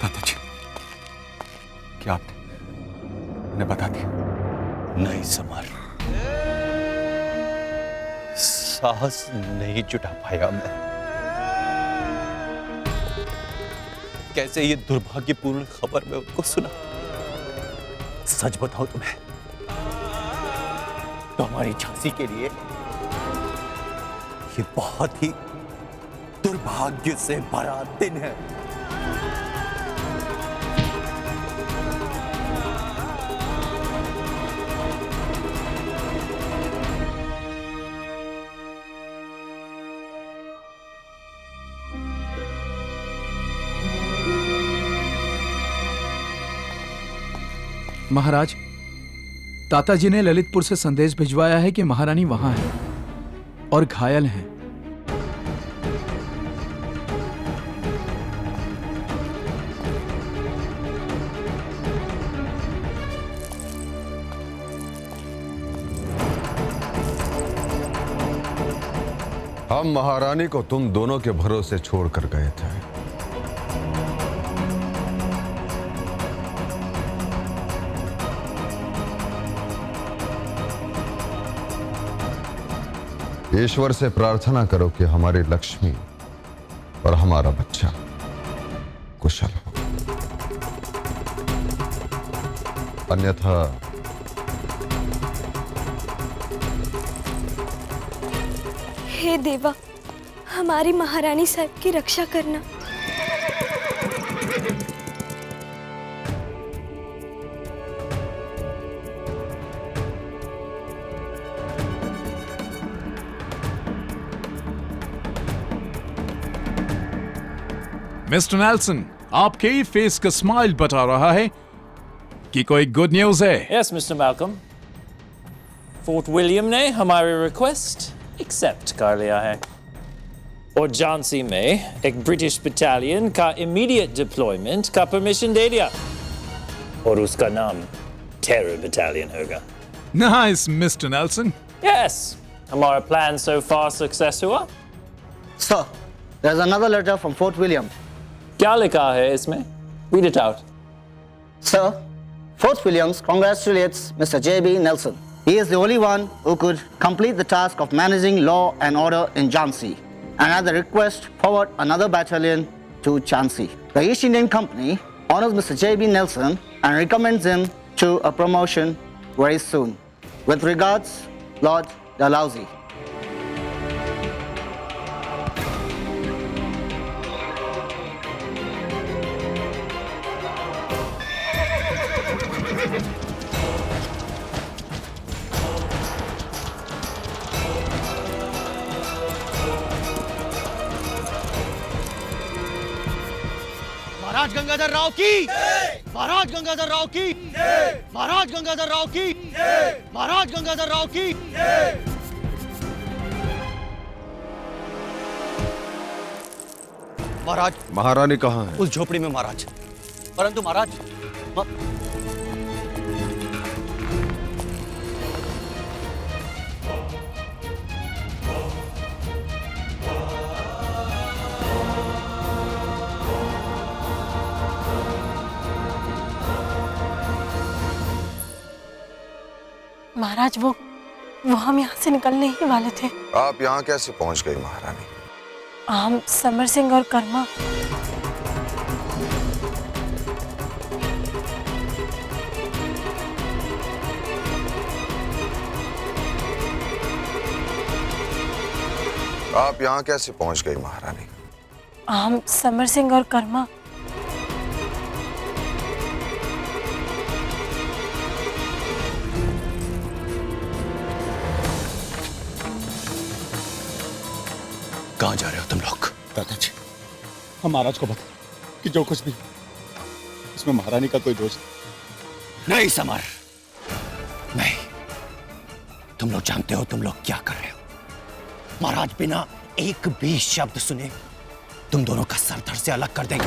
दादाजी, क्या आपने उन्हें बता दिया? नहीं समर, साहस नहीं जुटा पाया मैं। कैसे ये दुर्भाग्यपूर्ण खबर मैं उनको सुना। सच बताओ तुम्हें तो हमारी झांसी के लिए ये बहुत ही दुर्भाग्य से भरा दिन है। महाराज, ताताजी ने ललितपुर से संदेश भिजवाया है कि महारानी वहां है और घायल हैं। हम महारानी को तुम दोनों के भरोसे छोड़कर गए थे। ईश्वर से प्रार्थना करो कि हमारी लक्ष्मी और हमारा बच्चा कुशल हो, अन्यथा हे देवा, हमारी महारानी साहब की रक्षा करना। मिस्टर नेल्सन, आपके फेस का स्माइल बता रहा है कि कोई गुड न्यूज है। Yes mister Malcolm, fort William ने हमारी रिक्वेस्ट एक्सेप्ट कर लिया है और झांसी में एक ब्रिटिश बटालियन का इमीडिएट डिप्लॉयमेंट का परमिशन दे दिया और उसका नाम टेरर बटालियन होगा। Nice mister Nelson. यस, हमारा प्लान सो फार सक्सेस हुआ। Sir, there's another letter from Fort William. क्या लिखा है इसमें? Read it out. Sir, Fort Williams congratulates Mr. J.B. Nelson. He is the only one who could complete the task of managing law and order in Jhansi, and at the request forward another battalion to Jhansi. The East Indian Company honors Mr. J.B. Nelson and recommends him to a promotion very soon. With regards, Lord Dalhousie. महाराज गंगाधर राव की, महाराज गंगाधर राव की, महाराज गंगाधर राव की, महाराज गंगाधर राव की। महाराज, महारानी कहाँ है? उस झोपड़ी में महाराज। परंतु महाराज, महाराज, वो हम यहाँ से निकलने ही वाले थे। आप यहाँ कैसे पहुँच गई महारानी? हम समर सिंह और कर्मा। आप यहाँ कैसे पहुँच गई महारानी? हम समर सिंह और कर्मा। कहाँ जा रहे हो तुम लोग? दादाजी, हम महाराज को बता कि जो कुछ भी इसमें महारानी का कोई दोष नहीं समर, नहीं। तुम लोग जानते हो तुम लोग क्या कर रहे हो। महाराज बिना एक भी शब्द सुने तुम दोनों का सर धड़ से अलग कर देंगे।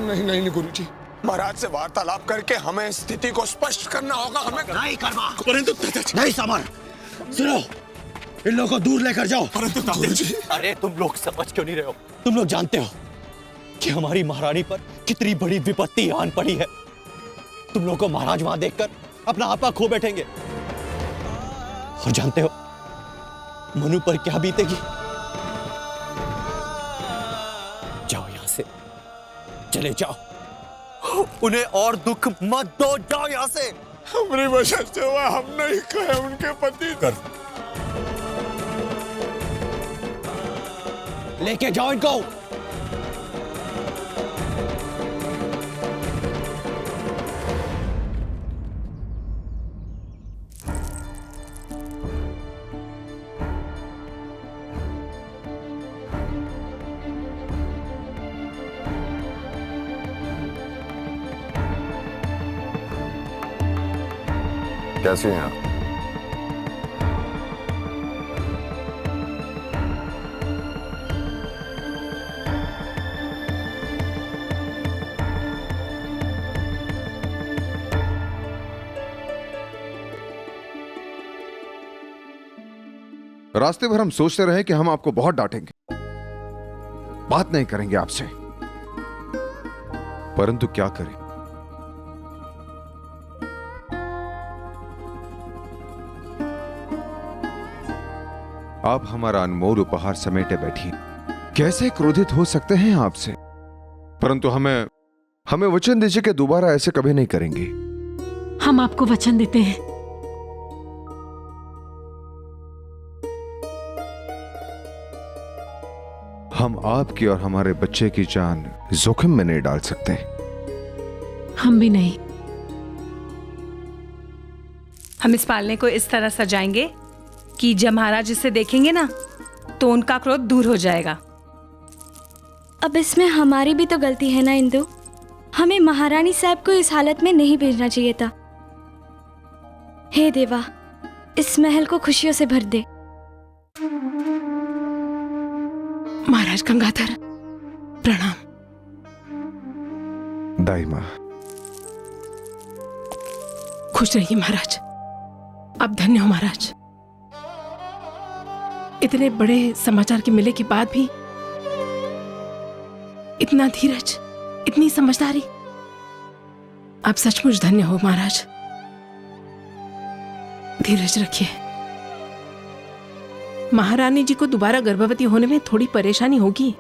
नहीं नहीं गुरुजी, महाराज से वार्तालाप करके हमें स्थिति को स्पष्ट करना होगा। हमें नहीं कर्मा, परंतु दादाजी, नहीं समर, सुनो, इन लोगों को दूर लेकर जाओ। परंतु दादाजी, अरे तुम लोग समझ क्यों नहीं रहे हो? तुम लोग जानते हो कि हमारी महारानी पर कितनी बड़ी विपत्ति आन पड़ी है। तुम लोग को महाराज वहां देखकर अपना आपा खो बैठेंगे। और जानते हो मनु पर क्या बीतेगी? जाओ यहां से, चले जाओ, उन्हें और दुख मत दो, जाओ यहां से। हमारी वजह से हुआ, हम नहीं कहे उनके पति कर। लेके जाओ इनको। कैसे हैं आप? रास्ते भर हम सोचते रहे कि हम आपको बहुत डांटेंगे, बात नहीं करेंगे आपसे, परंतु क्या करें, आप हमारा अनमोल उपहार समेटे बैठी। कैसे क्रोधित हो सकते हैं आपसे? परंतु हमें वचन दीजिए कि दोबारा ऐसे कभी नहीं करेंगे। हम आपको वचन देते हैं। हम आपकी और हमारे बच्चे की जान जोखिम में नहीं डाल सकते। हम भी नहीं। हम इस पालने को इस तरह सजाएंगे कि जब महाराज इसे देखेंगे ना तो उनका क्रोध दूर हो जाएगा। अब इसमें हमारी भी तो गलती है ना इंदु। हमें महारानी साहब को इस हालत में नहीं भेजना चाहिए था। हे देवा, इस महल को खुशियों से भर दे। महाराज गंगाधर, प्रणाम। दाई मां, खुश रहिए महाराज। अब धन्य हो महाराज। इतने बड़े समाचार के मिले के बाद भी इतना धीरज, इतनी समझदारी। आप सचमुच धन्य हो महाराज। धीरज रखिए। महारानी जी को दोबारा गर्भवती होने में थोड़ी परेशानी होगी।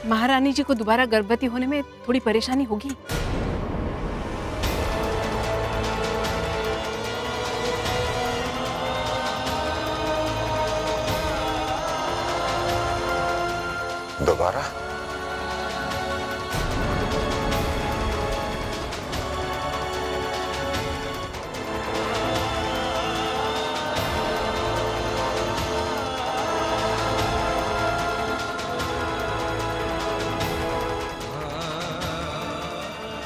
महारानी जी को दोबारा गर्भवती होने में थोड़ी परेशानी होगी। दोबारा?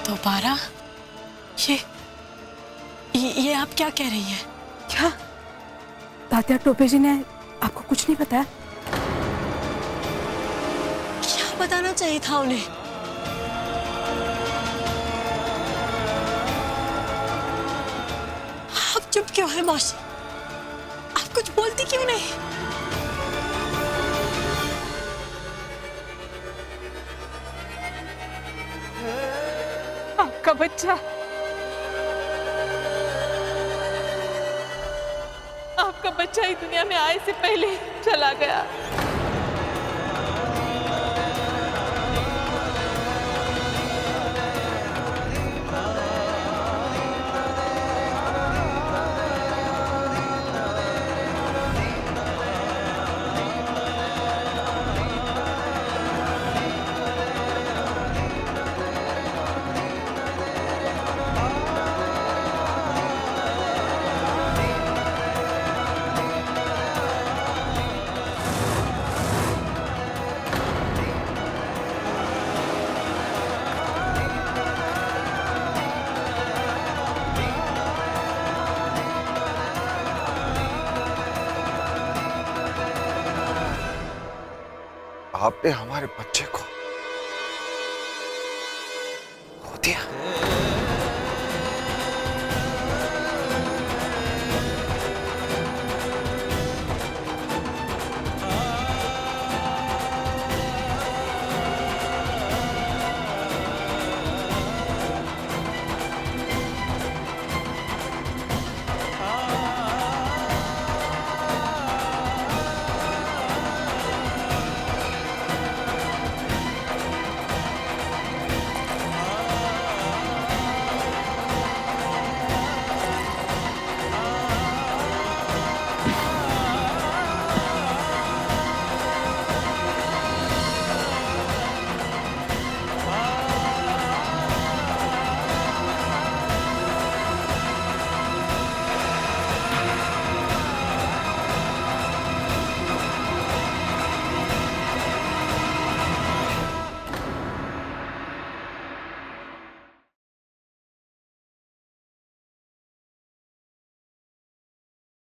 दोबारा? ये आप क्या कह रही हैं? क्या तात्या टोपे जी ने आपको कुछ नहीं बताया? क्या बताना चाहिए था उन्हें? आप चुप क्यों है मौसी? आप कुछ बोलती क्यों नहीं? आपका बच्चा, आपका बच्चा ही दुनिया में आए से पहले चला गया। आपने हमारे बच्चे को खो दिया।